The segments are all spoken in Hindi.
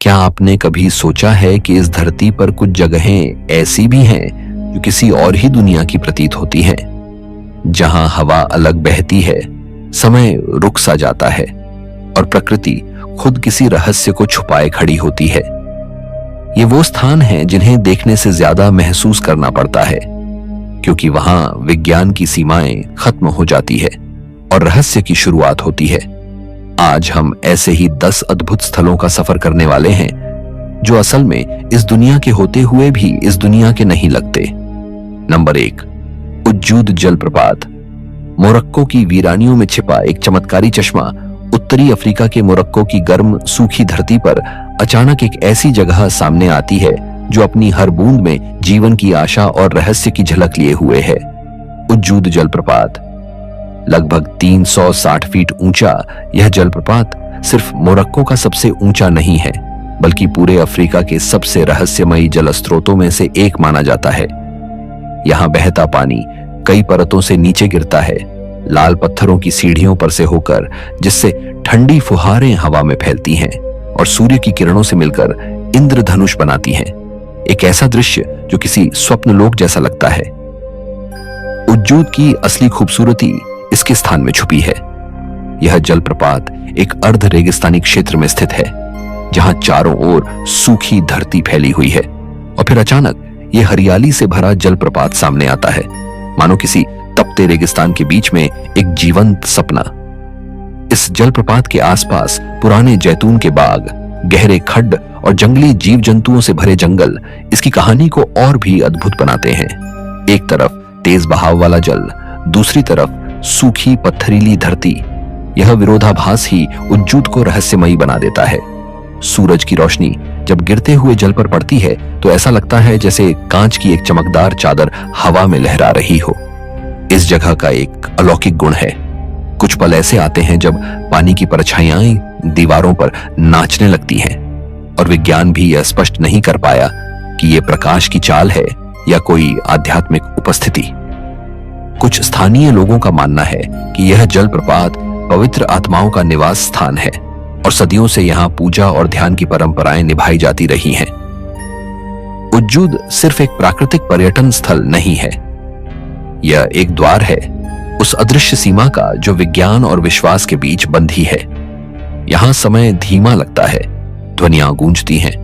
क्या आपने कभी सोचा है कि इस धरती पर कुछ जगहें ऐसी भी हैं जो किसी और ही दुनिया की प्रतीत होती हैं, जहां हवा अलग बहती है, समय रुक सा जाता है और प्रकृति खुद किसी रहस्य को छुपाए खड़ी होती है। ये वो स्थान हैं जिन्हें देखने से ज्यादा महसूस करना पड़ता है, क्योंकि वहां विज्ञान की सीमाएं खत्म हो जाती है और रहस्य की शुरुआत होती है। आज हम ऐसे ही 10 अद्भुत स्थलों का सफर करने वाले हैं जो असल में इस दुनिया के होते हुए भी इस दुनिया के नहीं लगते। नंबर 1, उज्जूद जलप्रपात। मोरक्को की वीरानियों में छिपा एक चमत्कारी चश्मा उत्तरी अफ्रीका के मोरक्को की गर्म सूखी धरती पर अचानक एक ऐसी जगह सामने आती है जो अपनी हर बूंद में जीवन की आशा और रहस्य की झलक लिए हुए है। उज्जूद जलप्रपात लगभग 360 फीट ऊंचा यह जलप्रपात सिर्फ मोरक्को का सबसे ऊंचा नहीं है, बल्कि पूरे अफ्रीका के सबसे रहस्यमयी जल स्रोतों में से एक माना जाता है। यहां बहता पानी कई परतों से नीचे गिरता है, लाल पत्थरों की सीढ़ियों पर से होकर, जिससे ठंडी फुहारें हवा में फैलती हैं और सूर्य की किरणों से मिलकर इंद्रधनुष बनाती हैं। एक ऐसा दृश्य जो किसी स्वप्नलोक जैसा लगता है। उज्जूद की असली खूबसूरती इसके स्थान में छुपी है। यह जलप्रपात एक अर्ध रेगिस्तानी क्षेत्र में स्थित है, जहां चारों ओर सूखी धरती फैली हुई है और फिर अचानक यह हरियाली से भरा जलप्रपात सामने आता है, मानो किसी तपते रेगिस्तान के बीच में एक जीवंत सपना। इस जलप्रपात के आसपास पुराने जैतून के बाग, गहरे खड्ड और जंगली जीव जंतुओं से भरे जंगल इसकी कहानी को और भी अद्भुत बनाते हैं। एक तरफ तेज बहाव वाला जल, दूसरी तरफ सूखी पत्थरीली धरती। यह विरोधाभास ही उज्जूद को रहस्यमयी बना देता है। सूरज की रोशनी जब गिरते हुए जल पर पड़ती है तो ऐसा लगता है जैसे कांच की एक चमकदार चादर हवा में लहरा रही हो। इस जगह का एक अलौकिक गुण है। कुछ पल ऐसे आते हैं जब पानी की परछाइयां दीवारों पर नाचने लगती हैं और विज्ञान भी यह स्पष्ट नहीं कर पाया कि यह प्रकाश की चाल है या कोई आध्यात्मिक उपस्थिति। कुछ स्थानीय लोगों का मानना है कि यह जलप्रपात पवित्र आत्माओं का निवास स्थान है और सदियों से यहां पूजा और ध्यान की परंपराएं निभाई जाती रही हैं। उज्जूद सिर्फ एक प्राकृतिक पर्यटन स्थल नहीं है, यह एक द्वार है उस अदृश्य सीमा का जो विज्ञान और विश्वास के बीच बंधी है। यहां समय धीमा लगता है, ध्वनियां गूंजती हैं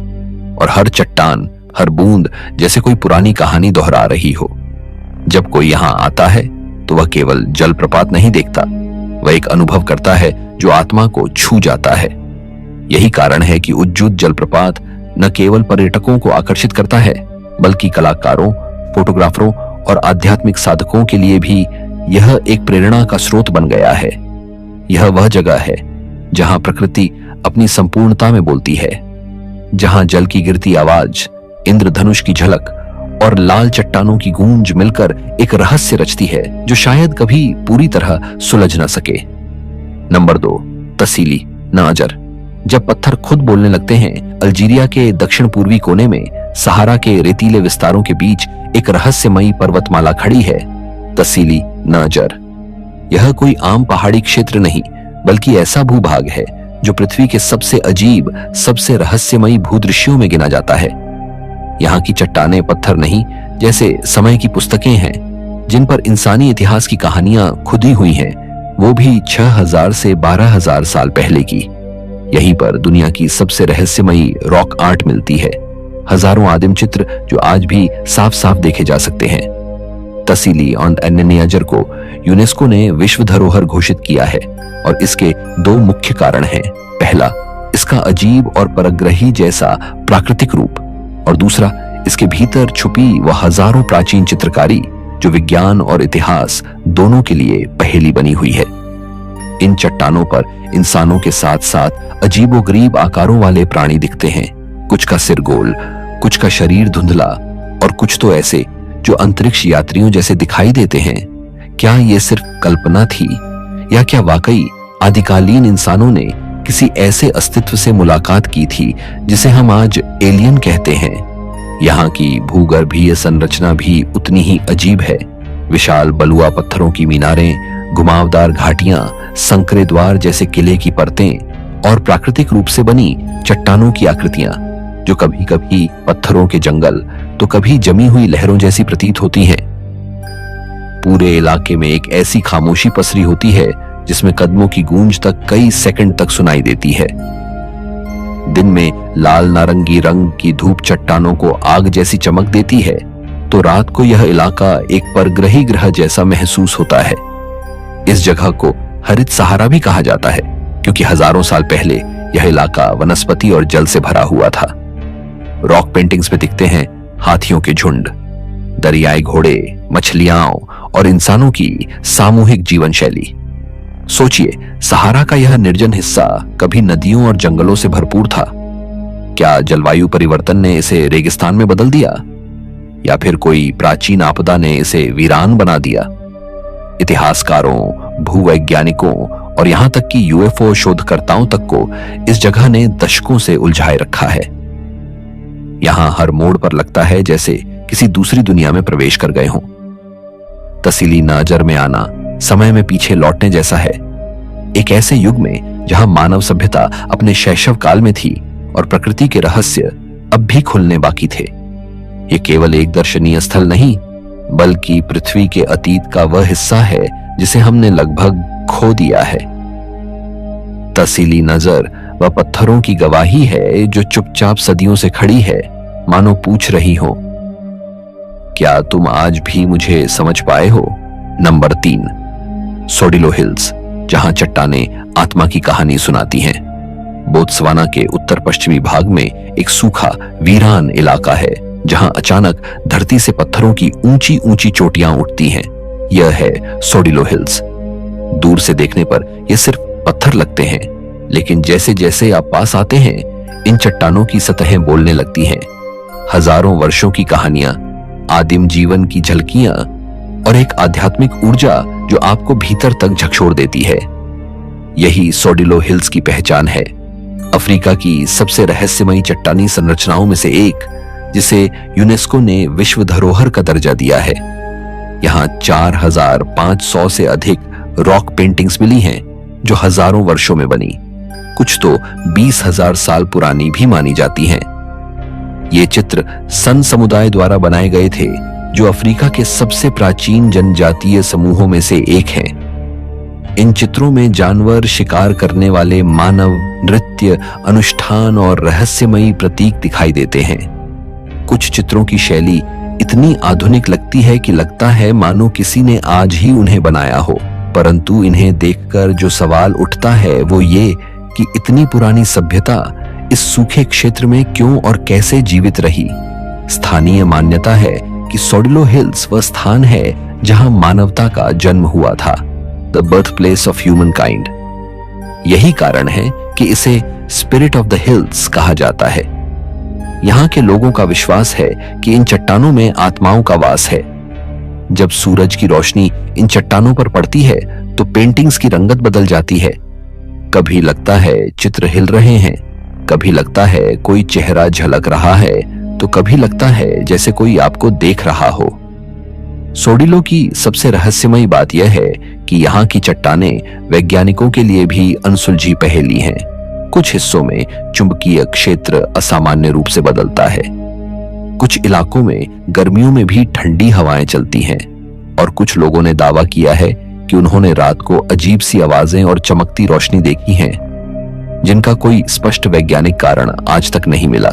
और हर चट्टान, हर बूंद जैसे कोई पुरानी कहानी दोहरा रही हो। जब कोई यहां आता है तो वह केवल जलप्रपात नहीं देखता, वह एक अनुभव करता है जो आत्मा को छू जाता है। यही कारण है कि उज्जूद जलप्रपात न केवल पर्यटकों को आकर्षित करता है, बल्कि कलाकारों, फोटोग्राफरों और आध्यात्मिक साधकों के लिए भी यह एक प्रेरणा का स्रोत बन गया है। यह वह जगह है जहां प्रकृति अपनी संपूर्णता में बोलती है, जहां जल की गिरती आवाज, इंद्रधनुष की झलक और लाल चट्टानों की गूंज मिलकर एक रहस्य रचती है जो शायद कभी पूरी तरह सुलझ न सके। नंबर 2, तसीली नाजर। जब पत्थर खुद बोलने लगते हैं, अल्जीरिया के दक्षिण पूर्वी कोने में सहारा के रेतीले विस्तारों के बीच एक रहस्यमयी पर्वतमाला खड़ी है, तसीली नाजर। यह कोई आम पहाड़ी क्षेत्र नहीं, बल्कि ऐसा भूभाग है जो पृथ्वी के सबसे अजीब, सबसे रहस्यमयी भूदृश्यों में गिना जाता है। यहाँ की चट्टानें पत्थर नहीं, जैसे समय की पुस्तकें हैं जिन पर इंसानी इतिहास की कहानियां खुदी हुई हैं, वो भी 6000 से 12000 साल पहले की। यहीं पर दुनिया की सबसे रहस्यमयी रॉक आर्ट मिलती है, हजारों आदिम चित्र जो आज भी साफ साफ देखे जा सकते हैं। तसीली और नाजर को यूनेस्को ने विश्व धरोहर घोषित किया है और इसके 2 मुख्य कारण हैं। पहला, इसका अजीब और परग्रही जैसा प्राकृतिक रूप, और दूसरा, इसके भीतर छुपी वह हजारों प्राचीन चित्रकारी जो विज्ञान और इतिहास दोनों के लिए पहेली बनी हुई है। इन चट्टानों पर इंसानों के साथ साथ अजीबोगरीब आकारों वाले प्राणी दिखते हैं। कुछ का सिर गोल, कुछ का शरीर धुंधला और कुछ तो ऐसे जो अंतरिक्ष यात्रियों जैसे दिखाई देते हैं। क्या ये सिर्फ कल्पना थी या क्या वाकई आदिकालीन इंसानों ने किसी ऐसे अस्तित्व से मुलाकात की थी जिसे हम आज एलियन कहते हैं? यहाँ की भूगर्भीय संरचना भी उतनी ही अजीब है। विशाल बलुआ पत्थरों की मीनारें, घुमावदार घाटियां, संकरे द्वार जैसे किले की परतें और प्राकृतिक रूप से बनी चट्टानों की आकृतियां, जो कभी कभी पत्थरों के जंगल तो कभी जमी हुई लहरों जैसी प्रतीत होती हैं। पूरे इलाके में एक ऐसी खामोशी पसरी होती है जिसमें कदमों की गूंज तक कई सेकंड तक सुनाई देती है। दिन में लाल नारंगी रंग की धूप चट्टानों को आग जैसी चमक देती है, तो रात को यह इलाका एक परग्रही ग्रह जैसा महसूस होता है। इस जगह को हरित सहारा भी कहा जाता है, क्योंकि हजारों साल पहले यह इलाका वनस्पति और जल से भरा हुआ था। रॉक पेंटिंग्स में दिखते हैं हाथियों के झुंड, दरियाई घोड़े, मछलियां और इंसानों की सामूहिक जीवन शैली। सोचिए, सहारा का यह निर्जन हिस्सा कभी नदियों और जंगलों से भरपूर था। क्या जलवायु परिवर्तन ने इसे रेगिस्तान में बदल दिया, या फिर कोई प्राचीन आपदा ने इसे वीरान बना दिया? इतिहासकारों, भूवैज्ञानिकों और यहां तक कि यूएफओ शोधकर्ताओं तक को इस जगह ने दशकों से उलझाए रखा है। यहां हर मोड़ पर लगता है जैसे किसी दूसरी दुनिया में प्रवेश कर गए हों। तसीली नजर में आना समय में पीछे लौटने जैसा है, एक ऐसे युग में जहां मानव सभ्यता अपने शैशव काल में थी और प्रकृति के रहस्य अब भी खुलने बाकी थे। ये केवल एक दर्शनीय स्थल नहीं, बल्कि पृथ्वी के अतीत का वह हिस्सा है जिसे हमने लगभग खो दिया है। तसीली नजर वह पत्थरों की गवाही है जो चुपचाप सदियों से खड़ी है, मानो पूछ रही हो, क्या तुम आज भी मुझे समझ पाए हो? नंबर 3, सोडिलो हिल्स, जहां चट्टानें आत्मा की कहानी सुनाती हैं। बोत्सवाना के उत्तर पश्चिमी भाग में एक सूखा वीरान इलाका है, जहां अचानक धरती से पत्थरों की ऊंची ऊंची चोटियां उठती हैं। यह है सोडिलो हिल्स। दूर से देखने पर यह सिर्फ पत्थर लगते हैं, लेकिन जैसे जैसे आप पास आते हैं, इन चट्टानों की सतहें बोलने लगती हैं। हजारों वर्षों की कहानियां, आदिम जीवन की झलकियां और एक आध्यात्मिक ऊर्जा जो आपको भीतर तक झकझोर देती है। यही सोडिलो हिल्स की पहचान है, अफ्रीका की सबसे रहस्यमयी चट्टानी संरचनाओं में से एक, जिसे यूनेस्को ने विश्व धरोहर का दर्जा दिया है। यहां 4500 से अधिक रॉक पेंटिंग्स मिली हैं, जो हजारों वर्षों में बनी, कुछ तो 20,000 साल पुरानी भी मानी जाती हैं। ये चित्र सन समुदाय द्वारा बनाए गए थे, जो अफ्रीका के सबसे प्राचीन जनजातीय समूहों में से एक हैं। इन चित्रों में जानवर, शिकार करने वाले मानव, नृत्य, अनुष्ठान और रहस्यमयी प्रतीक दिखाई देते हैं। कुछ चित्रों की शैली इतनी आधुनिक लगती है कि लगता है मानो किसी ने आज ही उन्हें बनाया हो, परंतु इन्हें देखकर जो सवाल उठता है वो ये कि इतनी पुरानी सभ्यता इस सूखे क्षेत्र में क्यों और कैसे जीवित रही। स्थानीय मान्यता है कि सोडिलो हिल्स वह स्थान है जहां मानवता का जन्म हुआ था, the birth place of human kind. यही कारण है कि इसे स्पिरिट ऑफ द हिल्स कहा जाता है। यहां के लोगों का विश्वास है कि इन चट्टानों में आत्माओं का वास है। जब सूरज की रोशनी इन चट्टानों पर पड़ती है तो पेंटिंग्स की रंगत बदल जाती है। कभी लगता है चित्र हिल रहे हैं, कभी लगता है कोई चेहरा झलक रहा है, तो कभी लगता है जैसे कोई आपको देख रहा हो। सोडिलो की सबसे रहस्यमयी बात यह है कि यहाँ की चट्टानें वैज्ञानिकों के लिए भी अनसुलझी पहेली हैं। कुछ हिस्सों में चुंबकीय क्षेत्र असामान्य रूप से बदलता है, कुछ इलाकों में गर्मियों में भी ठंडी हवाएं चलती हैं, और कुछ लोगों ने दावा किया है कि उन्होंने रात को अजीब सी आवाजें और चमकती रोशनी देखी हैं, जिनका कोई स्पष्ट वैज्ञानिक कारण आज तक नहीं मिला।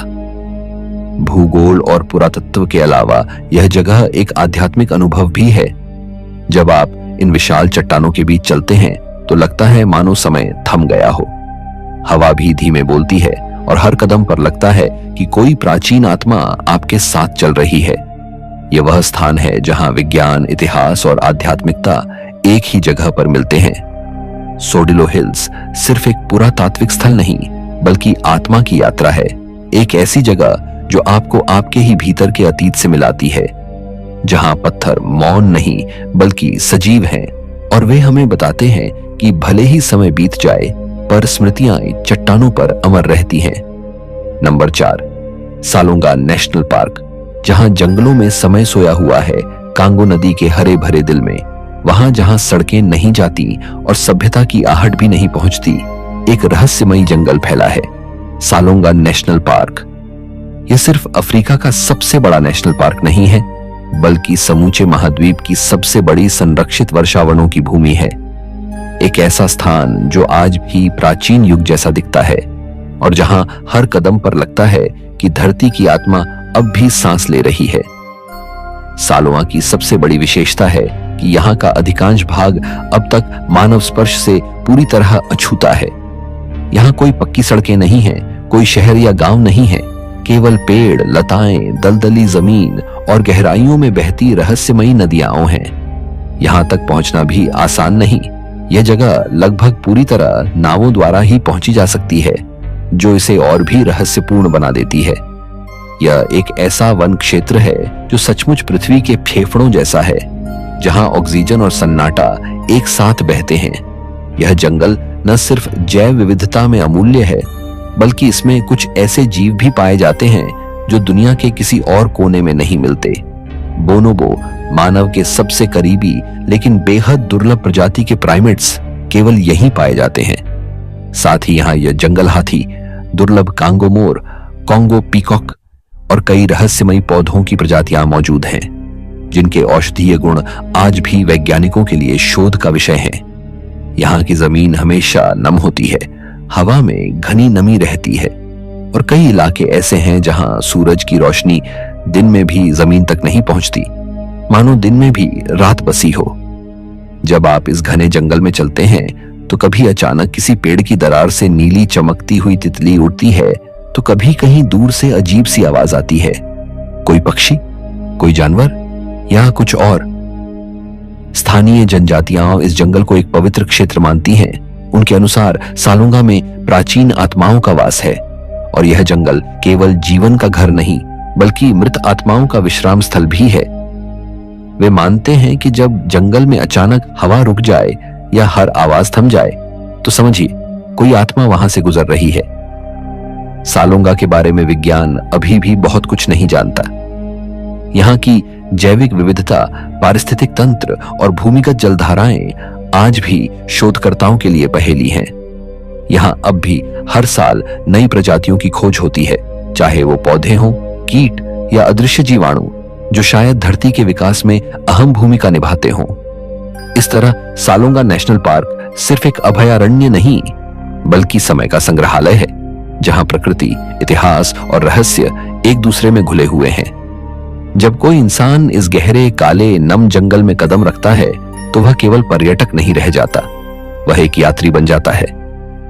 भूगोल और पुरातत्व के अलावा यह जगह एक आध्यात्मिक अनुभव भी है। जब आप इन विशाल चट्टानों के बीच चलते हैं तो लगता है मानो समय थम गया हो। हवा भी धीमे बोलती है और हर कदम पर लगता है कि कोई प्राचीन आत्मा आपके साथ चल रही है। यह वह स्थान है जहां विज्ञान, इतिहास और आध्यात्मिकता एक ही जगह पर मिलते हैं। सोडिलो हिल्स सिर्फ एक पुरातात्विक स्थल नहीं, बल्कि आत्मा की यात्रा है। एक ऐसी जगह जो आपको आपके ही भीतर के अतीत से मिलाती है, जहां पत्थर मौन नहीं बल्कि सजीव हैं, और वे हमें बताते हैं कि भले ही समय बीत जाए, पर स्मृतियां चट्टानों पर अमर रहती हैं। नंबर 4, सालोंगा नेशनल पार्क, जहां जंगलों में समय सोया हुआ है, कांगो नदी के हरे भरे दिल में, वहां जहां सड़कें नहीं जाती और सभ्यता की आहट भी नहीं पहुंचती, एक रहस्यमयी जंगल फैला है, सालोंगा नेशनल पार्क। यह सिर्फ अफ्रीका का सबसे बड़ा नेशनल पार्क नहीं है, बल्कि समूचे महाद्वीप की सबसे बड़ी संरक्षित वर्षावनों की भूमि है। एक ऐसा स्थान जो आज भी प्राचीन युग जैसा दिखता है और जहां हर कदम पर लगता है कि धरती की आत्मा अब भी सांस ले रही है। सालोआ की सबसे बड़ी विशेषता है कि यहाँ का अधिकांश भाग अब तक मानव स्पर्श से पूरी तरह अछूता है। यहाँ कोई पक्की सड़कें नहीं हैं, कोई शहर या गांव नहीं है, केवल पेड़, लताएं, दलदली जमीन और गहराइयों में बहती रहस्यमयी नदियां हैं। यहाँ तक पहुंचना भी आसान नहीं। यह जगह लगभग पूरी तरह नावों द्वारा ही पहुंची जा सकती है, जो इसे और भी रहस्यपूर्ण बना देती है। यह एक ऐसा वन क्षेत्र है जो सचमुच पृथ्वी के फेफड़ों जैसा है, जहां ऑक्सीजन और सन्नाटा एक साथ बहते हैं। यह जंगल न सिर्फ जैव विविधता में अमूल्य है, बल्कि इसमें कुछ ऐसे जीव भी पाए जाते हैं जो दुनिया के किसी और कोने में नहीं मिलते। बोनोबो मानव के सबसे करीबी लेकिन बेहद दुर्लभ प्रजाति के प्राइमेट्स केवल यहीं पाए जाते हैं। साथ ही यहाँ यह जंगल हाथी, दुर्लभ कांगो मोर, कॉन्गो पीकॉक और कई रहस्यमयी पौधों की प्रजातियां मौजूद हैं, जिनके औषधीय गुण आज भी वैज्ञानिकों के लिए शोध का विषय हैं। यहाँ की जमीन हमेशा नम होती है, हवा में घनी नमी रहती है और कई इलाके ऐसे हैं जहां सूरज की रोशनी दिन में भी जमीन तक नहीं पहुंचती, मानो दिन में भी रात बसी हो। जब आप इस घने जंगल में चलते हैं तो कभी अचानक किसी पेड़ की दरार से नीली चमकती हुई तितली उड़ती है, तो कभी कहीं दूर से अजीब सी आवाज आती है। कोई पक्षी, कोई जानवर या कुछ और। स्थानीय जनजातियां इस जंगल को एक पवित्र क्षेत्र मानती हैं। उनके अनुसार सालोंगा में प्राचीन आत्माओं का वास है और यह जंगल केवल जीवन का घर नहीं, बल्कि मृत आत्माओं का विश्राम स्थल भी है। वे मानते हैं कि जब जंगल में अचानक हवा रुक जाए या हर आवाज थम जाए, तो समझिए कोई आत्मा वहां से गुजर रही है। सालोंगा के बारे में विज्ञान अभी भी बहुत कुछ नहीं जानता। यहाँ की जैविक विविधता, पारिस्थितिक तंत्र और भूमिगत जलधाराएं आज भी शोधकर्ताओं के लिए पहेली हैं। यहाँ अब भी हर साल नई प्रजातियों की खोज होती है, चाहे वो पौधे हों, कीट या अदृश्य जीवाणु, जो शायद धरती के विकास में अहम भूमिका निभाते हों। इस तरह सालोंगा नेशनल पार्क सिर्फ एक अभयारण्य नहीं, बल्कि समय का संग्रहालय है, जहां प्रकृति, इतिहास और रहस्य एक दूसरे में घुले हुए हैं। जब कोई इंसान इस गहरे, काले, नम जंगल में कदम रखता है, तो वह केवल पर्यटक नहीं रह जाता, वह एक यात्री बन जाता है,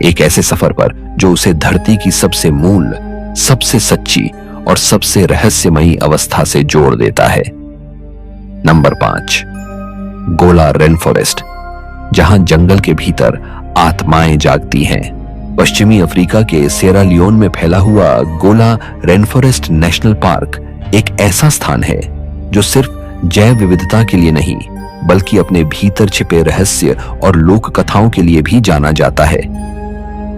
एक ऐसे सफर पर जो उसे धरती की सबसे मूल, सबसे सच्ची और सबसे रहस्यमयी अवस्था से जोड़ देता है। नंबर 5, गोला रेन फॉरेस्ट, जहां जंगल के भीतर आत्माएं जागती हैं। पश्चिमी अफ्रीका के सेरा लियोन में फैला हुआ गोला रेन फॉरेस्ट नेशनल पार्क एक ऐसा स्थान है जो सिर्फ जैव विविधता के लिए नहीं, बल्कि अपने भीतर छिपे रहस्य और लोक कथाओं के लिए भी जाना जाता है।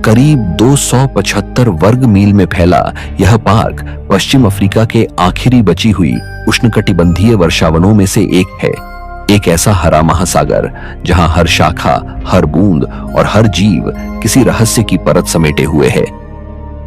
करीब 275 वर्ग मील में फैला यह पार्क पश्चिम अफ्रीका के आखिरी बची हुई उष्णकटिबंधीय वर्षावनों में से एक है। एक ऐसा हरा महासागर जहां हर शाखा, हर बूंद और हर जीव किसी रहस्य की परत समेटे हुए है।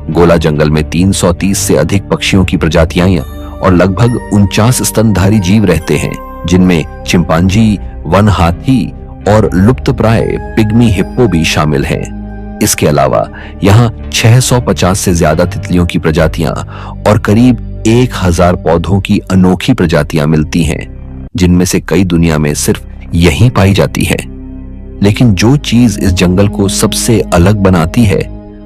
गोला जंगल में 330 से अधिक पक्षियों की प्रजातियां और लगभग 49 स्तनधारी जीव रहते हैं, जिनमें चिंपांजी, वन हाथी और लुप्तप्राय पिग्मी हिप्पो भी शामिल हैं। इसके अलावा यहाँ 650 से ज्यादा तितलियों की प्रजातियां और करीब 1000 पौधों की अनोखी प्रजातियां मिलती हैं, जिनमें से कई दुनिया में सिर्फ यहीं पाई जाती है। लेकिन जो चीज इस जंगल को सबसे अलग बनाती है,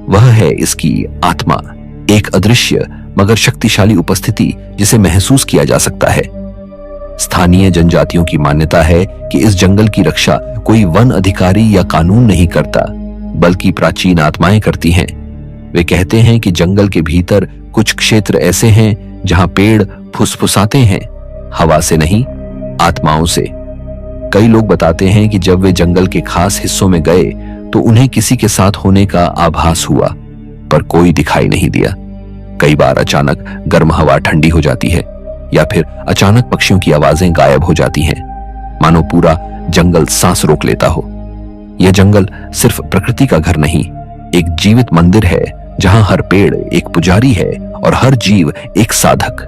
वह है इसकी आत्मा, एक अदृश्य मगर शक्तिशाली उपस्थिति जिसे महसूस किया जा सकता है। स्थानीय जनजातियों की मान्यता है कि इस जंगल की रक्षा कोई वन अधिकारी या कानून नहीं करता, बल्कि प्राचीन आत्माएं करती हैं। वे कहते हैं कि जंगल के भीतर कुछ क्षेत्र ऐसे हैं जहां पेड़ फुसफुसाते हैं, हवा से नहीं, आत्माओं से। कई लोग बताते हैं कि जब वे जंगल के खास हिस्सों में गए तो उन्हें किसी के साथ होने का आभास हुआ, पर कोई दिखाई नहीं दिया। कई बार अचानक गर्म हवा ठंडी हो जाती है या फिर अचानक पक्षियों की आवाजें गायब हो जाती हैं, मानो पूरा जंगल सांस रोक लेता हो। यह जंगल सिर्फ प्रकृति का घर नहीं, एक जीवित मंदिर है जहां हर पेड़ एक पुजारी है और हर जीव एक साधक।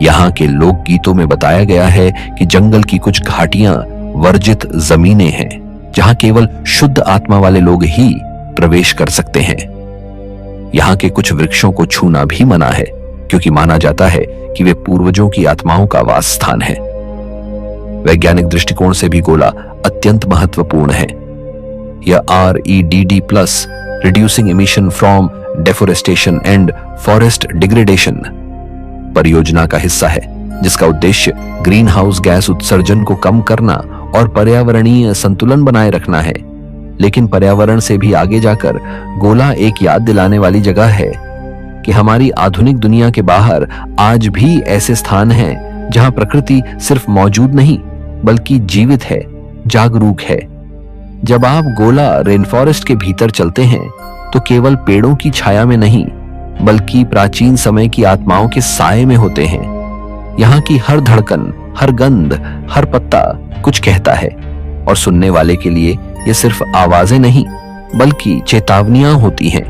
यहाँ के लोक गीतों में बताया गया है कि जंगल की कुछ घाटियां वर्जित जमीनें हैं जहां केवल शुद्ध आत्मा वाले लोग ही प्रवेश कर सकते हैं। यहाँ के कुछ वृक्षों को छूना भी मना है क्योंकि माना जाता है कि वे पूर्वजों की आत्माओं का वास स्थान है। वैज्ञानिक दृष्टिकोण से भी गोला अत्यंत महत्वपूर्ण है। यह REDD+ reducing emission from deforestation and forest degradation परियोजना का हिस्सा है, जिसका उद्देश्य ग्रीन हाउस गैस उत्सर्जन को कम करना और पर्यावरणीय संतुलन बनाए रखना है। लेकिन पर्यावरण से भी आगे जाकर गोला एक याद दिलाने वाली जगह है कि हमारी आधुनिक दुनिया के बाहर आज भी ऐसे स्थान हैं जहां प्रकृति सिर्फ मौजूद नहीं बल्कि जीवित है, जागरूक है। जब आप गोला रेन फॉरेस्ट के भीतर चलते हैं तो केवल पेड़ों की छाया में नहीं बल्कि प्राचीन समय की आत्माओं के साए में होते हैं। यहाँ की हर धड़कन, हर गंध, हर पत्ता कुछ कहता है और सुनने वाले के लिए ये सिर्फ आवाजें नहीं बल्कि चेतावनियां होती हैं।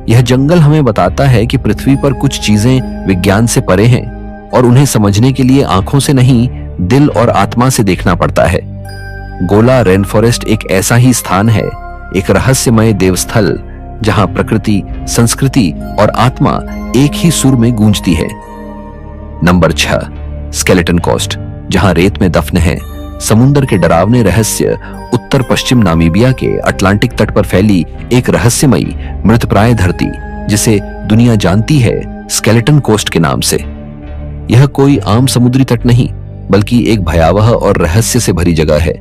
यह जंगल हमें बताता है कि पृथ्वी पर कुछ चीजें विज्ञान से परे हैं और उन्हें समझने के लिए आंखों से नहीं, दिल और आत्मा से देखना पड़ता है। गोला रेन फॉरेस्ट एक ऐसा ही स्थान है, एक रहस्यमय देवस्थल जहां प्रकृति, संस्कृति और आत्मा एक ही सुर में गूंजती है। नंबर 6, स्केलेटन कोस्ट, जहां रेत में दफन है। समुद्र के डरावने रहस्य उत्तर पश्चिम नामीबिया के अटलांटिक तट पर फैली एक रहस्यमयी मृतप्राय धरती जिसे दुनिया जानती है स्केलेटन कोस्ट के नाम से। यह कोई आम समुद्री तट नहीं बल्कि एक भयावह और रहस्य से भरी जगह है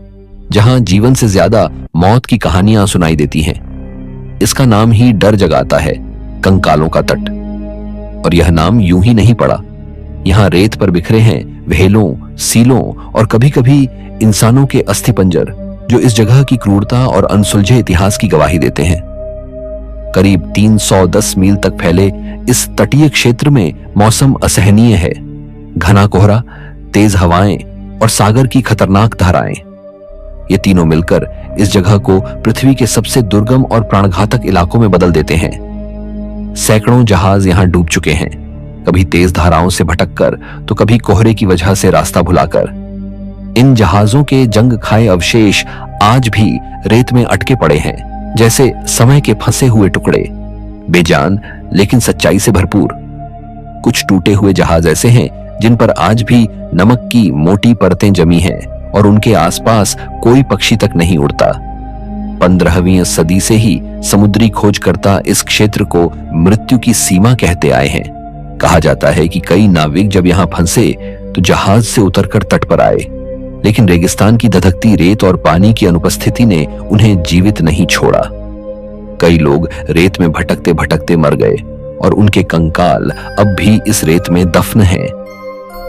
जहां जीवन से ज्यादा मौत की कहानियां सुनाई देती हैं। इसका नाम ही डर जगाता है, कंकालों का तट। और यह नाम यूं ही नहीं पड़ा। यहाँ रेत पर बिखरे हैं व्हेलों, सीलों और कभी कभी इंसानों के अस्थिपंजर जो इस जगह की क्रूरता और अनसुलझे इतिहास की गवाही देते हैं। करीब 310 मील तक फैले इस तटीय क्षेत्र में मौसम असहनीय है। घना कोहरा, तेज हवाएं और सागर की खतरनाक धाराएं, ये तीनों मिलकर इस जगह को पृथ्वी के सबसे दुर्गम और प्राणघातक इलाकों में बदल देते हैं। सैकड़ों जहाज यहां डूब चुके हैं, कभी तेज धाराओं से भटककर तो कभी कोहरे की वजह से रास्ता भुलाकर। इन जहाजों के जंग खाए अवशेष आज भी रेत में अटके पड़े हैं, जैसे समय के फंसे हुए टुकड़े, बेजान लेकिन सच्चाई से भरपूर। कुछ टूटे हुए जहाज ऐसे हैं जिन पर आज भी नमक की मोटी परतें जमी हैं और उनके आसपास कोई पक्षी तक नहीं उड़ता। 15वीं सदी से ही समुद्री खोजकर्ता इस क्षेत्र को मृत्यु की सीमा कहते आए हैं। कहा जाता है कि कई नाविक जब यहां फंसे तो जहाज से उतरकर तट पर आए, लेकिन रेगिस्तान की धधकती रेत और पानी की अनुपस्थिति ने उन्हें जीवित नहीं छोड़ा। कई लोग रेत में भटकते भटकते मर गए और उनके कंकाल अब भी इस रेत में दफन हैं।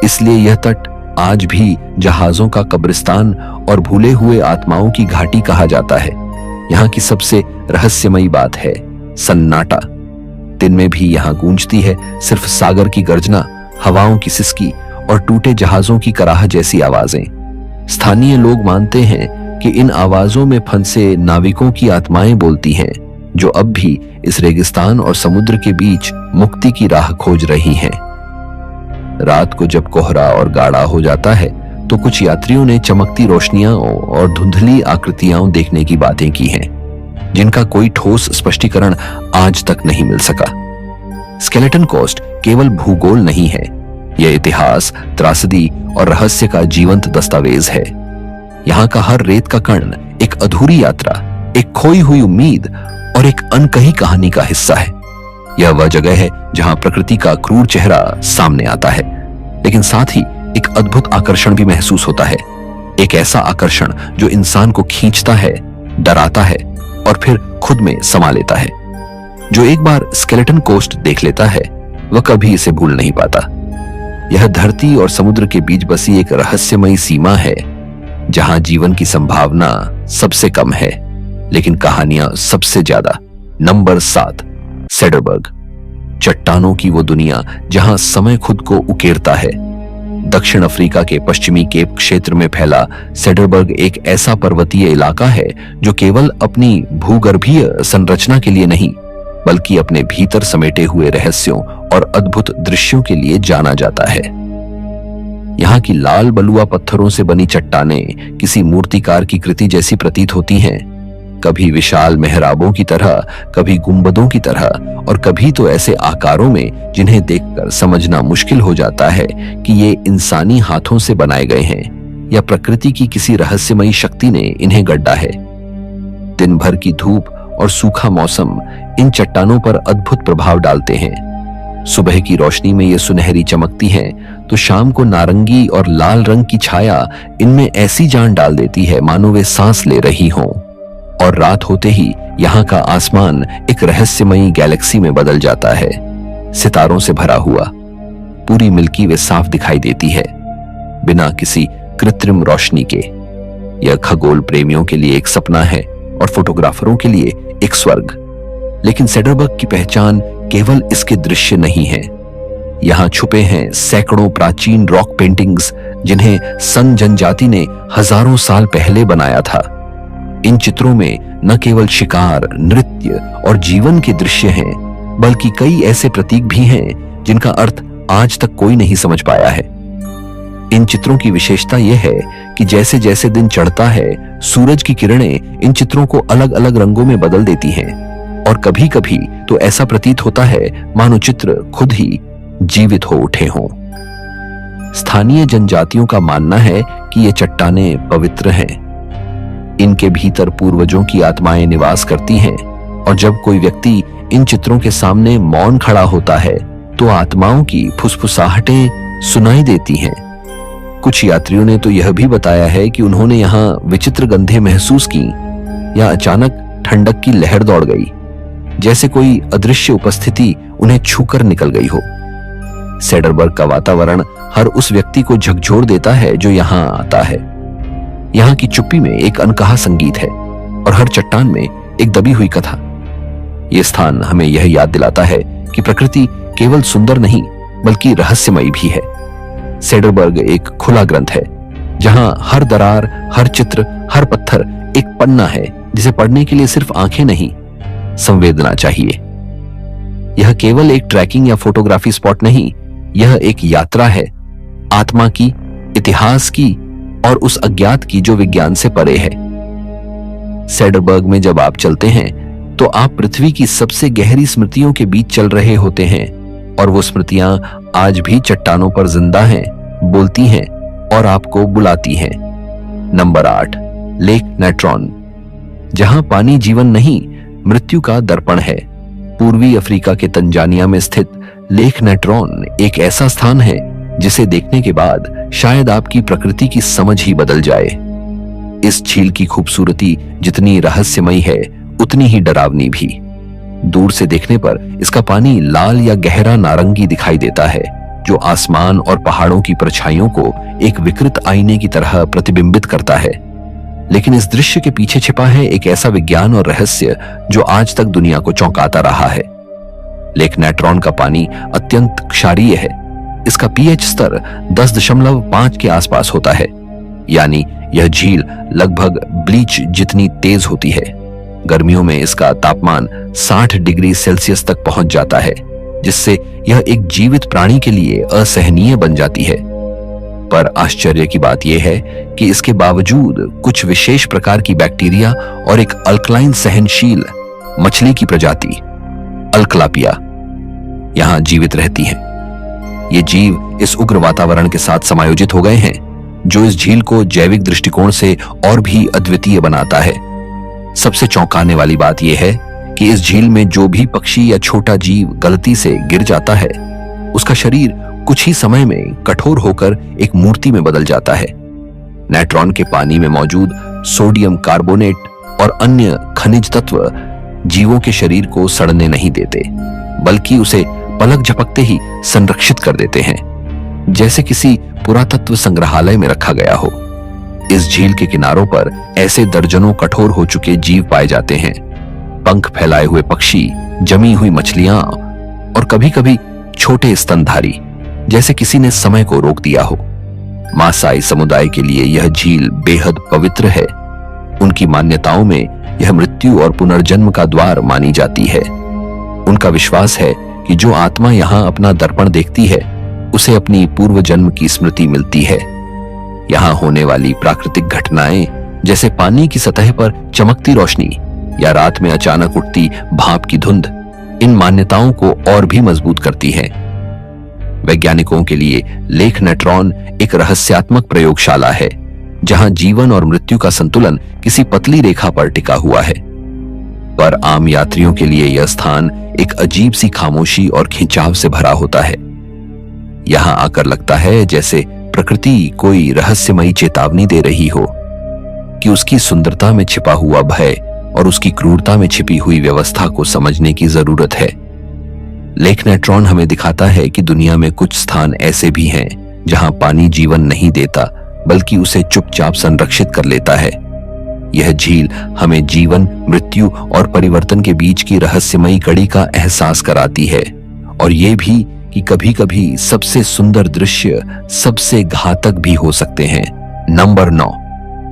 इसलिए यह तट आज भी जहाजों का कब्रिस्तान और भूले हुए आत्माओं की घाटी कहा जाता है। यहाँ की सबसे रहस्यमयी बात है सन्नाटा। दिन में भी यहाँ गूंजती है सिर्फ सागर की गर्जना, हवाओं की सिसकी और टूटे जहाजों की कराह जैसी आवाजें। स्थानीय लोग मानते हैं कि इन आवाजों में फंसे नाविकों की आत्माएं बोलती हैं, जो अब भी इस रेगिस्तान और समुद्र के बीच मुक्ति की राह खोज रही हैं। रात को जब कोहरा और गाढ़ा हो जाता है तो कुछ यात्रियों ने चमकती रोशनियां और धुंधली आकृतियां देखने की बातें की हैं, जिनका कोई ठोस स्पष्टीकरण आज तक नहीं मिल सका। स्केलेटन कोस्ट केवल भूगोल नहीं है, यह इतिहास, त्रासदी और रहस्य का जीवंत दस्तावेज है। यहाँ का हर रेत का कण एक अधूरी यात्रा, एक खोई हुई उम्मीद और एक अनकही कहानी का हिस्सा है। यह वह जगह है जहां प्रकृति का क्रूर चेहरा सामने आता है, लेकिन साथ ही एक अद्भुत आकर्षण भी महसूस होता है। एक ऐसा आकर्षण जो इंसान को खींचता है, डराता है और फिर खुद में समा लेता है। जो एक बार स्केलेटन कोस्ट देख लेता है वह कभी इसे भूल नहीं पाता। यह धरती और समुद्र के बीच बसी एक रहस्यमयी सीमा है जहां जीवन की संभावना सबसे कम है लेकिन कहानियां सबसे ज्यादा। नंबर 7, सेडरबर्ग, चट्टानों की वो दुनिया जहां समय खुद को उकेरता है। दक्षिण अफ्रीका के पश्चिमी केप क्षेत्र में फैला सेडरबर्ग एक ऐसा पर्वतीय इलाका है जो केवल अपनी भूगर्भीय संरचना के लिए नहीं बल्कि अपने भीतर समेटे हुए रहस्यों और अद्भुत दृश्यों के लिए जाना जाता है। यहाँ की लाल बलुआ पत्थरों से बनी चट्टानें किसी मूर्तिकार की कृति जैसी प्रतीत होती हैं, कभी विशाल मेहराबों की तरह, कभी गुंबदों की तरह और कभी तो ऐसे आकारों में जिन्हें देखकर समझना मुश्किल हो जाता है कि ये इंसानी हाथों से बनाए गए हैं या प्रकृति की किसी रहस्यमयी शक्ति ने इन्हें गढ़ा है। दिन भर की धूप और सूखा मौसम इन चट्टानों पर अद्भुत प्रभाव डालते हैं। सुबह की रोशनी में ये सुनहरी चमकती हैं, तो शाम को नारंगी और लाल रंग की छाया इनमें ऐसी जान डाल देती है मानो वे सांस ले रही हों। और रात होते ही यहाँ का आसमान एक रहस्यमयी गैलेक्सी में बदल जाता है, सितारों से भरा हुआ। पूरी मिल्की वे साफ दिखाई देती है, बिना किसी कृत्रिम रोशनी के। यह खगोल प्रेमियों के लिए एक सपना है और फोटोग्राफरों के लिए एक स्वर्ग। लेकिन सेडरबर्ग की पहचान केवल इसके दृश्य नहीं है। यहाँ छुपे हैं सैकड़ों प्राचीन रॉक पेंटिंग्स जिन्हें सन जनजाति ने हजारों साल पहले बनाया था। इन चित्रों में न केवल शिकार, नृत्य और जीवन के दृश्य हैं, बल्कि कई ऐसे प्रतीक भी हैं जिनका अर्थ आज तक कोई नहीं समझ पाया है। इन चित्रों की विशेषता यह है कि जैसे जैसे दिन चढ़ता है, सूरज की किरणें इन चित्रों को अलग अलग रंगों में बदल देती हैं और कभी कभी तो ऐसा प्रतीत होता है मानो चित्र खुद ही जीवित हो उठे हों। स्थानीय जनजातियों का मानना है कि ये चट्टानें पवित्र हैं। इनके भीतर पूर्वजों की आत्माएं निवास करती हैं और जब कोई व्यक्ति इन चित्रों के सामने मौन खड़ा होता है तो आत्माओं की फुसफुसाहटें सुनाई देती हैं। कुछ यात्रियों ने तो यह भी बताया है कि उन्होंने यहाँ विचित्र गंधें महसूस की या अचानक ठंडक की लहर दौड़ गई, जैसे कोई अदृश्य उपस्थिति उन्हें छूकर निकल गई हो। सेडरबर्ग का वातावरण हर उस व्यक्ति को झकझोर देता है जो यहाँ आता है। यहाँ की चुप्पी में एक अनकहा संगीत है और हर चट्टान में एक दबी हुई कथा। ये स्थान हमें यह याद दिलाता है कि प्रकृति केवल सुंदर नहीं बल्कि रहस्यमयी भी है। सेडरबर्ग एक खुला ग्रंथ है जहां हर दरार, हर चित्र, हर पत्थर एक पन्ना है जिसे पढ़ने के लिए सिर्फ आंखें नहीं, संवेदना चाहिए। यह केवल एक ट्रैकिंग या फोटोग्राफी स्पॉट नहीं, यह एक यात्रा है, आत्मा की, इतिहास की और उस अज्ञात की जो विज्ञान से परे है। सेडरबर्ग में जब आप चलते हैं तो आप पृथ्वी की सबसे गहरी स्मृतियों के बीच चल रहे होते हैं और वो स्मृतियां आज भी चट्टानों पर जिंदा हैं, बोलती हैं और आपको बुलाती हैं। Number 8, lake Natron. जहां पानी जीवन नहीं, मृत्यु का दर्पण है। पूर्वी अफ्रीका के तंजानिया में स्थित लेक नेट्रॉन एक ऐसा स्थान है जिसे देखने के बाद शायद आपकी प्रकृति की समझ ही बदल जाए। इस झील की खूबसूरती जितनी रहस्यमयी है उतनी ही डरावनी भी। दूर से देखने पर इसका पानी लाल या गहरा नारंगी दिखाई देता है जो आसमान और पहाड़ों की परछाइयों को एक विकृत आईने की तरह प्रतिबिंबित करता है। लेकिन इस दृश्य के पीछे छिपा है एक ऐसा विज्ञान और रहस्य जो आज तक दुनिया को चौंकाता रहा है। लेक नेट्रॉन का पानी अत्यंत क्षारीय है। इसका पीएच स्तर 10.5 के आसपास होता है, यानी यह झील लगभग ब्लीच जितनी तेज होती है। गर्मियों में इसका तापमान 60 डिग्री सेल्सियस तक पहुंच जाता है, जिससे यह एक जीवित प्राणी के लिए असहनीय बन जाती है। पर आश्चर्य की बात यह है कि इसके बावजूद कुछ विशेष प्रकार की बैक्टीरिया और एक अल्कलाइन सहनशील मछली की प्रजाति अल्कलापिया यहां जीवित रहती हैं। ये जीव इस उग्र वातावरण के साथ समायोजित हो गए हैं जो इस झील को जैविक दृष्टिकोण से और भी अद्वितीय बनाता है। सबसे चौंकाने वाली बात यह है कि इस झील में जो भी पक्षी या छोटा जीव गलती से गिर जाता है उसका शरीर कुछ ही समय में कठोर होकर एक मूर्ति में बदल जाता है। नेट्रॉन के पानी में मौजूद सोडियम कार्बोनेट और अन्य खनिज तत्व जीवों के शरीर को सड़ने नहीं देते, बल्कि उसे पलक झपकते ही संरक्षित कर देते हैं, जैसे किसी पुरातत्व संग्रहालय में रखा गया हो। इस झील के किनारों पर ऐसे दर्जनों कठोर हो चुके जीव पाए जाते हैं, पंख फैलाए हुए पक्षी, जमी हुई मछलियां और कभी कभी छोटे स्तनधारी, जैसे किसी ने समय को रोक दिया हो। मासाई समुदाय के लिए यह झील बेहद पवित्र है। उनकी मान्यताओं में यह मृत्यु और पुनर्जन्म का द्वार मानी जाती है। उनका विश्वास है कि जो आत्मा यहाँ अपना दर्पण देखती है उसे अपनी पूर्व जन्म की स्मृति मिलती है। यहाँ होने वाली प्राकृतिक घटनाएं जैसे पानी की सतह पर चमकती रोशनी या रात में अचानक उठती भाप की धुंध इन मान्यताओं को और भी मजबूत करती है। वैज्ञानिकों के लिए लेक नेट्रॉन एक रहस्यात्मक प्रयोगशाला है जहां जीवन और मृत्यु का संतुलन किसी पतली रेखा पर टिका हुआ है। पर आम यात्रियों के लिए यह स्थान एक अजीब सी खामोशी और खिंचाव से भरा होता है। यहां आकर लगता है जैसे प्रकृति कोई रहस्यमयी चेतावनी दे रही हो कि उसकी सुंदरता में छिपा हुआ भय और उसकी क्रूरता में छिपी हुई व्यवस्था को समझने की जरूरत है। लेक नेट्रॉन हमें दिखाता है कि दुनिया में कुछ स्थान ऐसे भी हैं जहां पानी जीवन नहीं देता बल्कि उसे चुपचाप संरक्षित कर लेता है। यह झील हमें जीवन, मृत्यु और परिवर्तन के बीच की रहस्यमयी कड़ी का एहसास कराती है और ये भी कि कभी-कभी सबसे सुंदर दृश्य सबसे घातक भी हो सकते हैं। नंबर 9,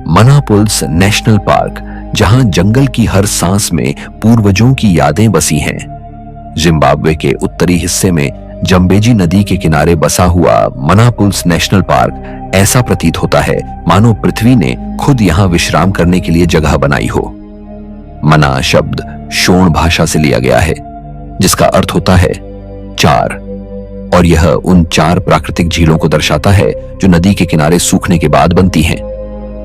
मनापुल्स नेशनल पार्क, जहां जंगल की हर सांस में पूर्वजों की यादें बसी हैं। जिम्बाब्वे के उत्तरी हिस्से में जम्बेजी नदी के किनारे बसा हुआ मनापुल्स नेशनल पार्क ऐसा प्रतीत होता है मानो पृथ्वी ने खुद यहां विश्राम करने के लिए जगह बनाई हो। मना शब्द शोण भाषा से लिया गया है जिसका अर्थ होता है 4 और यह उन 4 प्राकृतिक झीलों को दर्शाता है जो नदी के किनारे सूखने के बाद बनती हैं।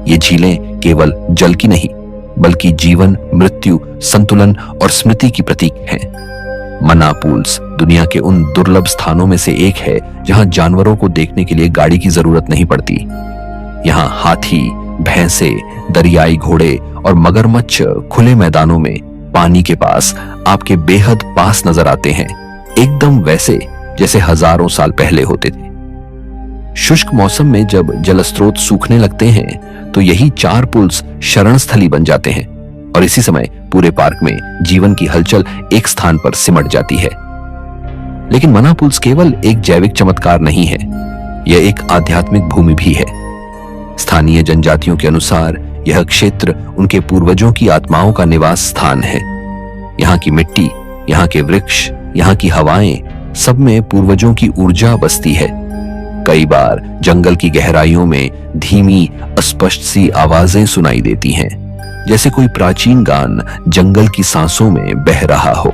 ये झीलें केवल जल की नहीं बल्कि जीवन, मृत्यु, संतुलन और स्मृति की प्रतीक हैं। मनापुल्स दुनिया के उन दुर्लभ स्थानों में से एक है जहां जानवरों को देखने के लिए गाड़ी की जरूरत नहीं पड़ती। यहाँ हाथी, भैंसे, दरियाई घोड़े और मगरमच्छ खुले मैदानों में पानी के पास आपके बेहद पास नजर आते हैं, एकदम वैसे जैसे हजारों साल पहले होते थे। शुष्क मौसम में जब जलस्रोत सूखने लगते हैं तो यही 4 पुल्स शरण स्थली बन जाते हैं और इसी समय पूरे पार्क में जीवन की हलचल एक स्थान पर सिमट जाती है। लेकिन मनापुल्स केवल एक जैविक चमत्कार नहीं है, यह एक आध्यात्मिक भूमि भी है। स्थानीय जनजातियों के अनुसार यह क्षेत्र उनके पूर्वजों की आत्माओं का निवास स्थान है। यहाँ की मिट्टी, यहाँ के वृक्ष, यहाँ की हवाएं, सब में पूर्वजों की ऊर्जा बसती है। कई बार जंगल की गहराइयों में धीमी, अस्पष्ट सी आवाजें सुनाई देती हैं, जैसे कोई प्राचीन गान जंगल की सांसों में बह रहा हो।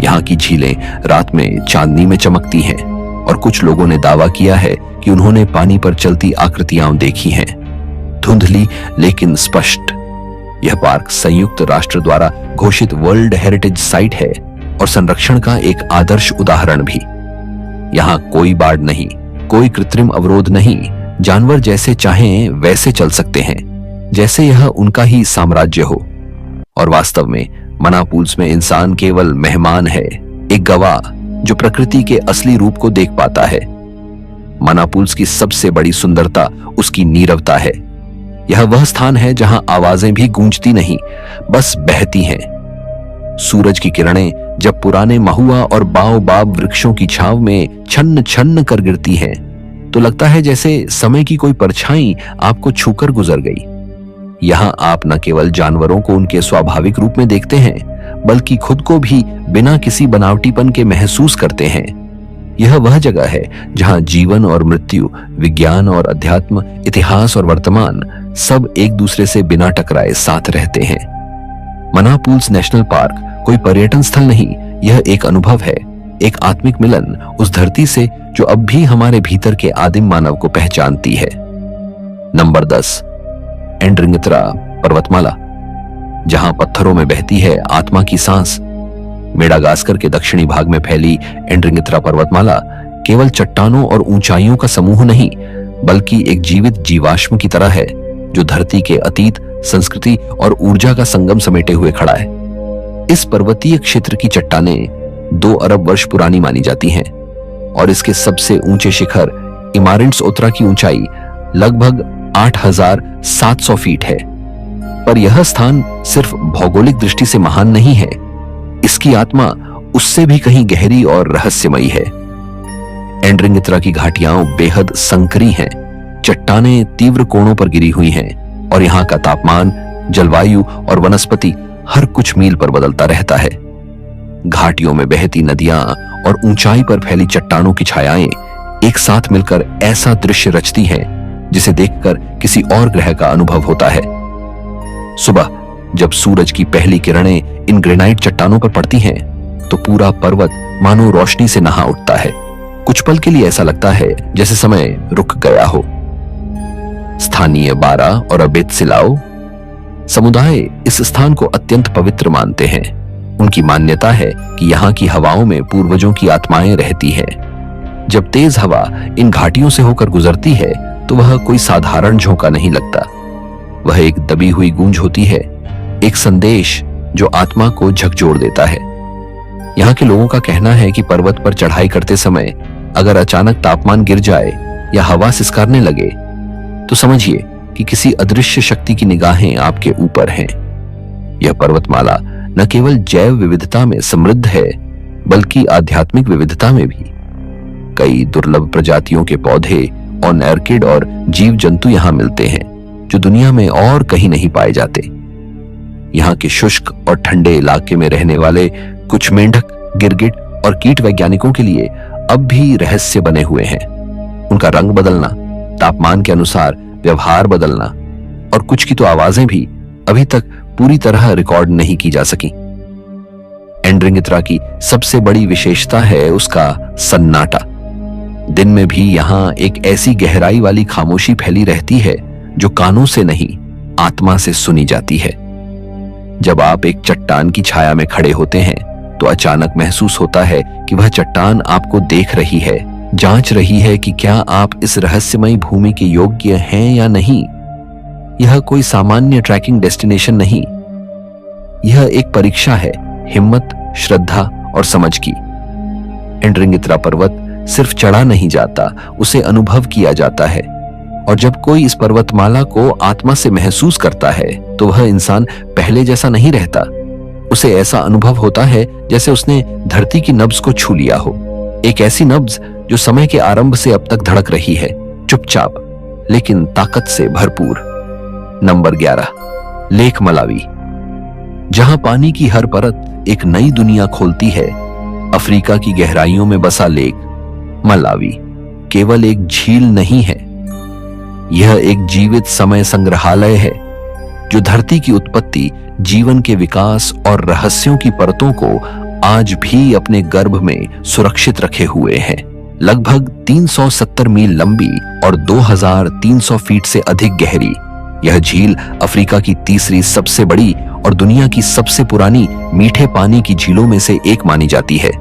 यहाँ की झीलें रात में चांदनी में चमकती हैं और कुछ लोगों ने दावा किया है कि उन्होंने पानी पर चलती आकृतियां देखी हैं, धुंधली लेकिन स्पष्ट। यह पार्क संयुक्त राष्ट्र द्वारा घोषित वर्ल्ड हेरिटेज साइट है और संरक्षण का एक आदर्श उदाहरण भी। यहाँ कोई बाड़ नहीं, कोई कृत्रिम अवरोध नहीं, जानवर जैसे चाहें वैसे चल सकते हैं, जैसे यह उनका ही साम्राज्य हो। और वास्तव में मनापुल्स में इंसान केवल मेहमान है, एक गवाह जो प्रकृति के असली रूप को देख पाता है। मनापुल्स की सबसे बड़ी सुंदरता उसकी नीरवता है। यह वह स्थान है जहां आवाजें भी गूंजती नहीं, बस बहती हैं। सूरज की किरणें जब पुराने महुआ और बाओबाब वृक्षों की छांव में छन्न छन्न कर गिरती हैं, तो लगता है जैसे समय की कोई परछाई आपको छूकर गुजर गई। यहाँ आप न केवल जानवरों को उनके स्वाभाविक रूप में देखते हैं, बल्कि खुद को भी बिना किसी बनावटीपन के महसूस करते हैं। यह वह जगह है जहां जीवन और मृत्यु, विज्ञान और अध्यात्म, इतिहास और वर्तमान सब एक दूसरे से बिना टकराए साथ रहते हैं। मनापुल्स नेशनल पार्क कोई पर्यटन स्थल नहीं, यह एक अनुभव है, एक आत्मिक मिलन उस धरती से जो अब भी हमारे भीतर के आदिम मानव को पहचानती है। नंबर 10, एंड्रिंगित्रा पर्वतमाला, जहां पत्थरों में बहती है आत्मा की सांस। मेडागास्कर के दक्षिणी भाग में फैली एंड्रिंगित्रा पर्वतमाला केवल चट्टानों और ऊंचाइयों का समूह नहीं, बल्कि एक जीवित जीवाश्म की तरह है जो धरती के अतीत, संस्कृति और ऊर्जा का संगम समेटे हुए खड़ा है। इस पर्वतीय क्षेत्र की चट्टानें 2 अरब वर्ष पुरानी मानी जाती हैं और इसके सबसे ऊंचे शिखर इमारिंट्स ओत्रा की ऊंचाई लगभग 8,700 फीट है। पर यह स्थान सिर्फ भौगोलिक दृष्टि से महान नहीं है, इसकी आत्मा उससे भी कहीं गहरी और रहस्यमयी है। एंड्रिंगित्रा की घाटियां बेहद संकरी हैं, चट्टानें तीव्र कोणों पर गिरी हुई हैं और यहाँ का तापमान, जलवायु और वनस्पति हर कुछ मील पर बदलता रहता है। घाटियों में बहती नदियां और ऊंचाई पर फैली चट्टानों की छायाएं एक साथ मिलकर ऐसा दृश्य रचती हैं जिसे देखकर किसी और ग्रह का अनुभव होता है। सुबह जब सूरज की पहली किरणें इन ग्रेनाइट चट्टानों पर पड़ती हैं तो पूरा पर्वत मानो रोशनी से नहा उठता है। कुछ पल के लिए ऐसा लगता है जैसे समय रुक गया हो। स्थानीय बारा और अबेत सिलाओ समुदाय इस स्थान को अत्यंत पवित्र मानते हैं। उनकी मान्यता है कि यहाँ की हवाओं में पूर्वजों की आत्माएं रहती हैं। जब तेज हवा इन घाटियों से होकर गुजरती है तो वह कोई साधारण झोंका नहीं लगता। वह एक दबी हुई गूंज होती है, एक संदेश जो आत्मा को झकझोर देता है। यहाँ के लोगों का कहना है कि पर्वत पर चढ़ाई करते समय अगर अचानक तापमान गिर जाए या हवा सिसकारने लगे तो समझिए कि किसी अदृश्य शक्ति की निगाहें आपके ऊपर हैं। यह पर्वतमाला न केवल जैव विविधता में समृद्ध है बल्कि आध्यात्मिक विविधता में भी। कई दुर्लभ प्रजातियों के पौधे और नैर्किड और जीव जंतु यहाँ मिलते हैं जो दुनिया में और कहीं नहीं पाए जाते। यहाँ के शुष्क और ठंडे इलाके में रहने वाले कुछ मेंढक, गिरगिट और कीट वैज्ञानिकों के लिए अब भी रहस्य बने हुए हैं। उनका रंग बदलना, तापमान के अनुसार व्यवहार बदलना और कुछ की तो आवाजें भी अभी तक पूरी तरह रिकॉर्ड नहीं की जा सकी। एंड्रिंगित्रा की सबसे बड़ी विशेषता है उसका सन्नाटा। दिन में भी यहाँ एक ऐसी गहराई वाली खामोशी फैली रहती है जो कानों से नहीं, आत्मा से सुनी जाती है। जब आप एक चट्टान की छाया में खड़े होते हैं तो अचानक महसूस होता है कि वह चट्टान आपको देख रही है, जांच रही है कि क्या आप इस रहस्यमयी भूमि के योग्य हैं या नहीं। यह कोई सामान्य ट्रैकिंग डेस्टिनेशन नहीं, यह एक परीक्षा है हिम्मत, श्रद्धा और समझ की। एंड्रिंगित्रा पर्वत सिर्फ चढ़ा नहीं जाता, उसे अनुभव किया जाता है। और जब कोई इस पर्वतमाला को आत्मा से महसूस करता है तो वह इंसान पहले जैसा नहीं रहता। उसे ऐसा अनुभव होता है जैसे उसने धरती की नब्ज को छू लिया हो, एक ऐसी नब्ज जो समय के आरंभ से अब तक धड़क रही है, चुपचाप लेकिन ताकत से भरपूर। Number 11, lake Malawi. जहां पानी की हर परत एक नई दुनिया खोलती है, अफ्रीका की गहराइयों में बसा लेक मलावी केवल एक झील नहीं है, यह एक जीवित समय संग्रहालय है जो धरती की उत्पत्ति, जीवन के विकास और रहस्यों की परतों को आज भी अपने गर्भ में सुरक्षित रखे हुए है। लगभग 370 मील लंबी और 2300 फीट से अधिक गहरी यह झील अफ्रीका की तीसरी सबसे बड़ी और दुनिया की सबसे पुरानी मीठे पानी की झीलों में से एक मानी जाती है।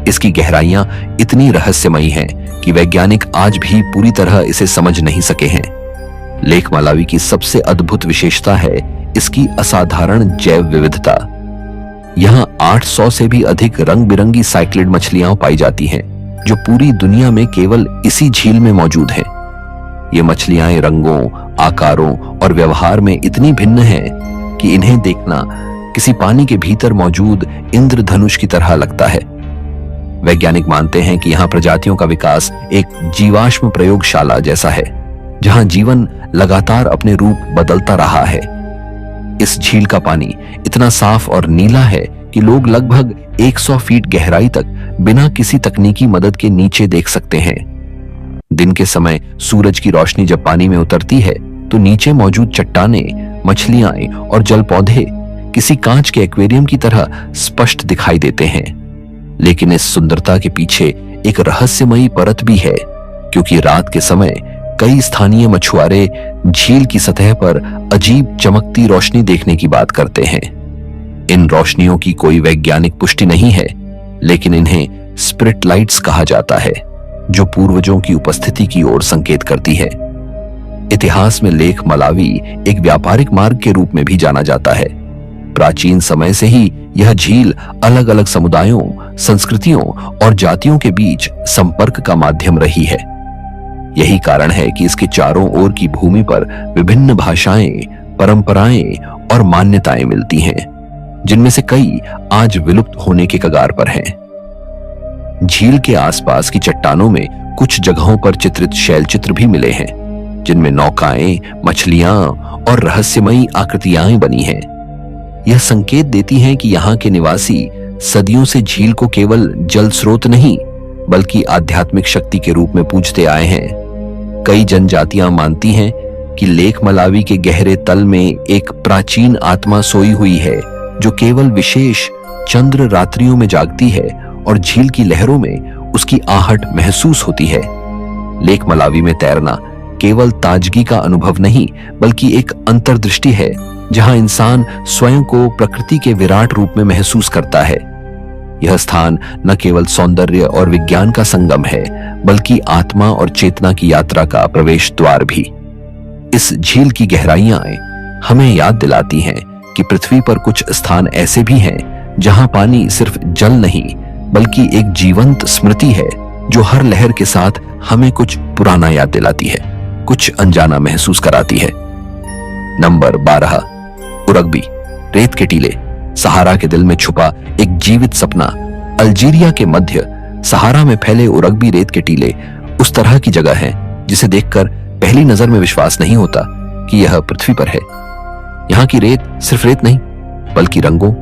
इसकी गहराइयां इतनी रहस्यमयी हैं कि वैज्ञानिक आज भी पूरी तरह इसे समझ नहीं सके हैं। लेक मलावी की सबसे अद्भुत विशेषता है इसकी असाधारण जैव विविधता। यहाँ 800 से भी अधिक रंग बिरंगी साइक्लिड मछलियां पाई जाती हैं जो पूरी दुनिया में केवल इसी झील में मौजूद हैं। ये मछलियां रंगों, आकारों और व्यवहार में इतनी भिन्न हैं कि इन्हें देखना किसी पानी के भीतर मौजूद इंद्रधनुष की तरह लगता है। वैज्ञानिक मानते हैं कि यहाँ प्रजातियों का विकास एक जीवाश्म प्रयोगशाला जैसा है जहां जीवन लगातार अपने रूप बदलता रहा है। इस झील का पानी इतना साफ और नीला है कि लोग लगभग 100 फीट गहराई तक बिना किसी तकनीकी मदद के नीचे देख सकते हैं। दिन के समय सूरज की रोशनी जब पानी में उतरती है तो नीचे मौजूद चट्टानें, मछलियां और जल पौधे किसी कांच के एक्वेरियम की तरह स्पष्ट दिखाई देते हैं। लेकिन इस सुंदरता के पीछे एक रहस्यमयी परत भी है, क्योंकि रात के समय कई स्थानीय मछुआरे झील की सतह पर अजीब चमकती रोशनी देखने की बात करते हैं। इन रोशनियों की कोई वैज्ञानिक पुष्टि नहीं है, लेकिन इन्हें स्पिरिट लाइट्स कहा जाता है जो पूर्वजों की उपस्थिति की ओर संकेत करती है। इतिहास में लेक मलावी एक व्यापारिक मार्ग के रूप में भी जाना जाता है। प्राचीन समय से ही यह झील अलग अलग समुदायों, संस्कृतियों और जातियों के बीच संपर्क का माध्यम रही है। यही कारण है कि इसके चारों ओर की भूमि पर विभिन्न भाषाएं, परंपराएं और मान्यताएं मिलती हैं, जिनमें से कई आज विलुप्त होने के कगार पर हैं। झील के आसपास की चट्टानों में कुछ जगहों पर चित्रित शैल चित्र भी मिले हैं, जिनमें नौकाएं, मछलियां और रहस्यमयी आकृतियां बनी हैं। यह संकेत देती हैं कि यहाँ के निवासी सदियों से झील को केवल जल स्रोत नहीं, बल्कि आध्यात्मिक शक्ति के रूप में पूजते आए हैं। कई जनजातियां मानती हैं कि लेक मलावी के गहरे तल में एक प्राचीन आत्मा सोई हुई है, जो केवल विशेष चंद्र रात्रियों में जागती है और झील की लहरों में उसकी आहट महसूस होती है। लेक मलावी में तैरना केवल ताजगी का अनुभव नहीं, बल्कि एक अंतर्दृष्टि है, जहां इंसान स्वयं को प्रकृति के विराट रूप में महसूस करता है। यह स्थान न केवल सौंदर्य और विज्ञान का संगम है, बल्कि आत्मा और चेतना की यात्रा का प्रवेश द्वार भी। इस झील की गहराइयां हमें याद दिलाती हैं कि पृथ्वी पर कुछ स्थान ऐसे भी हैं जहां पानी सिर्फ जल नहीं, बल्कि एक जीवंत स्मृति है, जो हर लहर के साथ हमें कुछ पुराना याद दिलाती है, कुछ अनजाना महसूस कराती है। नंबर 12, उरग्बी, रेत के टीले। सहारा के दिल में छुपा एक जीवित सपना। अल्जीरिया के मध्य सहारा में फैले उरग्बी रेत के टीले उस तरह की जगह है जिसे देखकर पहली नजर में विश्वास नहीं होता कि यह पृथ्वी पर है। यहाँ की रेत सिर्फ रेत नहीं, बल्कि रंगों,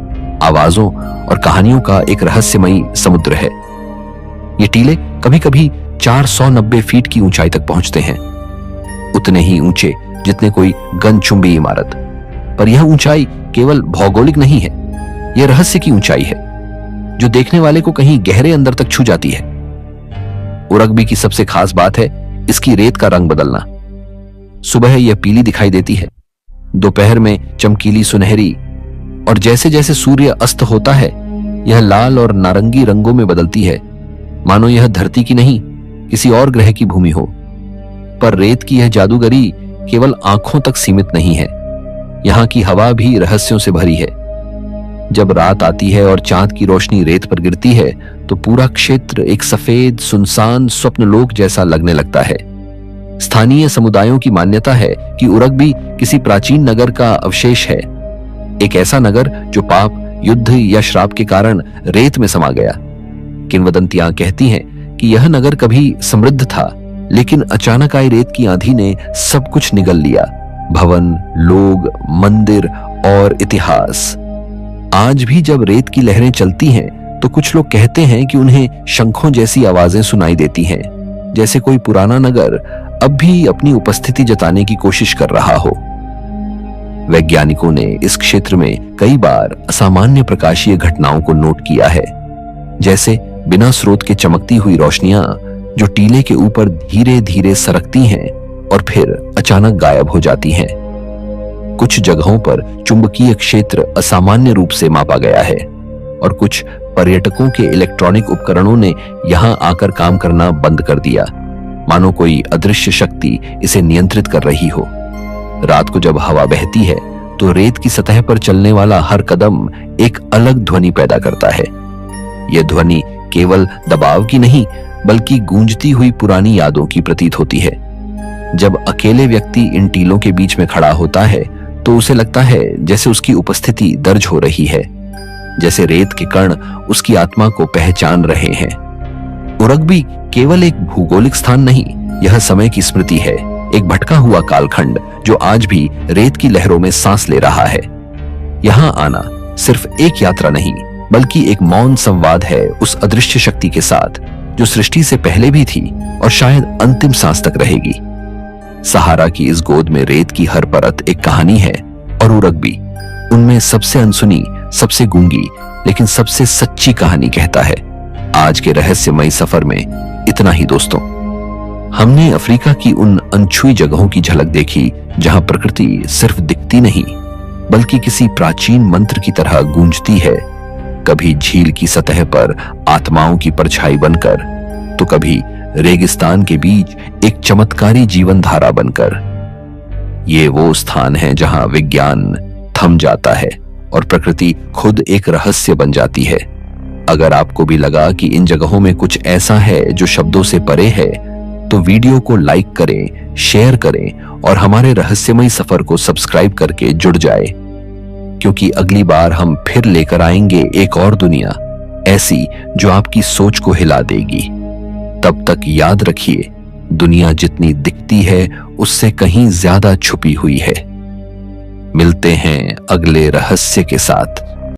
आवाजों और कहानियों का एक रहस्यमयी समुद्र है। ये टीले कभी कभी 490 फीट की ऊंचाई तक पहुंचते हैं, उतने ही ऊंचे जितने कोई गगनचुंबी इमारत। पर यह ऊंचाई केवल भौगोलिक नहीं है, यह रहस्य की ऊंचाई है, जो देखने वाले को कहीं गहरे अंदर तक छू जाती है। उरग्बी की सबसे खास बात है इसकी रेत का रंग बदलना। सुबह यह पीली दिखाई देती है, दोपहर में चमकीली सुनहरी, और जैसे जैसे सूर्य अस्त होता है यह लाल और नारंगी रंगों में बदलती है, मानो यह धरती की नहीं, किसी और ग्रह की भूमि हो। पर रेत की यह जादूगरी केवल आंखों तक सीमित नहीं है, यहाँ की हवा भी रहस्यों से भरी है। जब रात आती है और चांद की रोशनी रेत पर गिरती है, तो पूरा क्षेत्र एक सफेद सुनसान स्वप्नलोक जैसा लगने लगता है। स्थानीय समुदायों की मान्यता है कि उरग्बी किसी प्राचीन नगर का अवशेष है, एक ऐसा नगर जो पाप, युद्ध या श्राप के कारण रेत में समा गया। किंवदंतियां कहती हैं कि यह नगर कभी समृद्ध था, लेकिन अचानक आई रेत की आंधी ने सब कुछ निगल लिया, भवन, लोग, मंदिर और इतिहास। आज भी जब रेत की लहरें चलती हैं, तो कुछ लोग कहते हैं कि उन्हें शंखों जैसी आवाजें सुनाई देती हैं, जैसे कोई पुराना नगर अब भी अपनी उपस्थिति जताने की कोशिश कर रहा हो। वैज्ञानिकों ने इस क्षेत्र में कई बार असामान्य प्रकाशीय घटनाओं को नोट किया है, जैसे बिना स्रोत के चमकती हुई रोशनियां जो टीले के ऊपर धीरे धीरे सरकती हैं और फिर अचानक गायब हो जाती हैं। कुछ जगहों पर चुंबकीय क्षेत्र असामान्य रूप से मापा गया है और कुछ पर्यटकों के इलेक्ट्रॉनिक उपकरणों ने यहां आकर काम करना बंद कर दिया, मानो कोई अदृश्य शक्ति इसे नियंत्रित कर रही हो। रात को जब हवा बहती है, तो रेत की सतह पर चलने वाला हर कदम एक अलग ध्वनि पैदा करता है। यह ध्वनि केवल दबाव की नहीं, बल्कि गूंजती हुई पुरानी यादों की प्रतीत होती है। जब अकेले व्यक्ति इन टीलों के बीच में खड़ा होता है, तो उसे लगता है जैसे उसकी उपस्थिति दर्ज हो रही है, जैसे रेत के कण उसकी आत्मा को पहचान रहे हैं। उरग्बी केवल एक भूगोलिक स्थान नहीं, यह समय की स्मृति है, एक भटका हुआ कालखंड जो आज भी रेत की लहरों में सांस ले रहा है। यहाँ आना सिर्फ एक यात्रा नहीं, बल्कि एक मौन संवाद है उस अदृश्य शक्ति के साथ जो सृष्टि से पहले भी थी और शायद अंतिम सांस तक रहेगी। सहारा की इस गोद में रेत की हर परत एक कहानी है, और उरग्बी उनमें सबसे अनसुनी, सबसे गूंगी, लेकिन सबसे सच्ची कहानी कहता है। आज के रहस्यमय सफर में इतना ही दोस्तों। हमने अफ्रीका की उन अनछुई जगहों की झलक देखी जहां प्रकृति सिर्फ दिखती नहीं, बल्कि किसी प्राचीन मंत्र की तरह गूंजती है, कभी झील की सतह पर आत्माओं की परछाई बनकर, तो कभी रेगिस्तान के बीच एक चमत्कारी जीवन धारा बनकर। ये वो स्थान है जहां विज्ञान थम जाता है और प्रकृति खुद एक रहस्य बन जाती है। अगर आपको भी लगा कि इन जगहों में कुछ ऐसा है जो शब्दों से परे है, तो वीडियो को लाइक करें, शेयर करें और हमारे रहस्यमय सफर को सब्सक्राइब करके जुड़ जाए, क्योंकि अगली बार हम फिर लेकर आएंगे एक और दुनिया ऐसी जो आपकी सोच को हिला देगी। तब तक याद रखिए, दुनिया जितनी दिखती है उससे कहीं ज्यादा छुपी हुई है। मिलते हैं अगले रहस्य के साथ।